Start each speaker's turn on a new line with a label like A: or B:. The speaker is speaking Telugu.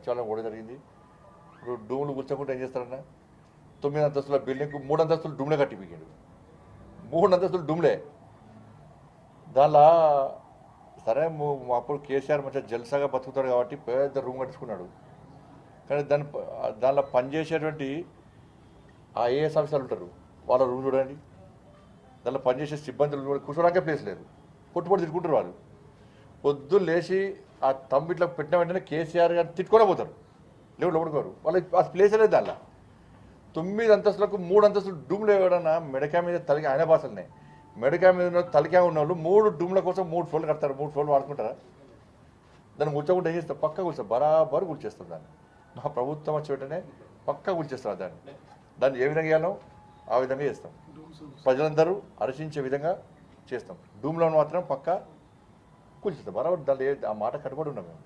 A: సచివాలయం కూడా జరిగింది. ఇప్పుడు డూములు కూర్చోకుండా ఏం చేస్తారన్న 9 అంతస్తుల బిల్డింగ్కు 3 అంతస్తులు డూమ్లే కట్టిపోయాడు. 3 అంతస్తులు డూమ్లే. దానిలో సరే అప్పుడు కేసీఆర్ మంచిగా జల్సాగా బతుకుతాడు కాబట్టి పెద్ద రూమ్ కట్టించుకున్నాడు. కానీ దానిలో పనిచేసేటువంటి ఐఏఎస్ ఆఫీసర్లు ఉంటారు, వాళ్ళ రూమ్ చూడండి. దానిలో పనిచేసే సిబ్బందులు కూర్చోడానికే ప్లేస్ లేదు, పొట్టుపొట్టు తిట్టుకుంటారు వాళ్ళు. పొద్దున్న లేచి ఆ తమ్ము ఇట్లా పెట్టిన వెంటనే కేసీఆర్ గారు తిట్టుకొనే పోతారు, లేవు లోపడుకోరు. వాళ్ళకి ఆ ప్లేస్ లేదు. దానిలో 9 అంతస్తులకు 3 అంతస్తులు డూమ్లు ఎవడన్నా మెడకాయ మీద తలకి ఆయన భాషలనే మెడకాయ మీద తలకాయ ఉన్న వాళ్ళు 3 డూమ్ల కోసం 3 ఫ్లోర్లు కడతారు. 3 ఫ్లోర్లు వాడుకుంటారా? దాన్ని కూర్చోకుండా ఏం చేస్తారు? పక్కా కూర్చోరు, బరాబరు కూర్చేస్తారు. దాన్ని మా ప్రభుత్వం వచ్చి వెంటనే పక్కా కూర్చేస్తారు. దాన్ని ఏ విధంగా చేయాలో ఆ విధంగా చేస్తాం. ప్రజలందరూ హర్షించే విధంగా చేస్తాం. డూమ్లో మాత్రం పక్కా కూల్చేస్తాం బరాబర్. దాన్ని ఆ మాట కట్టుబడి ఉన్నాం మేము.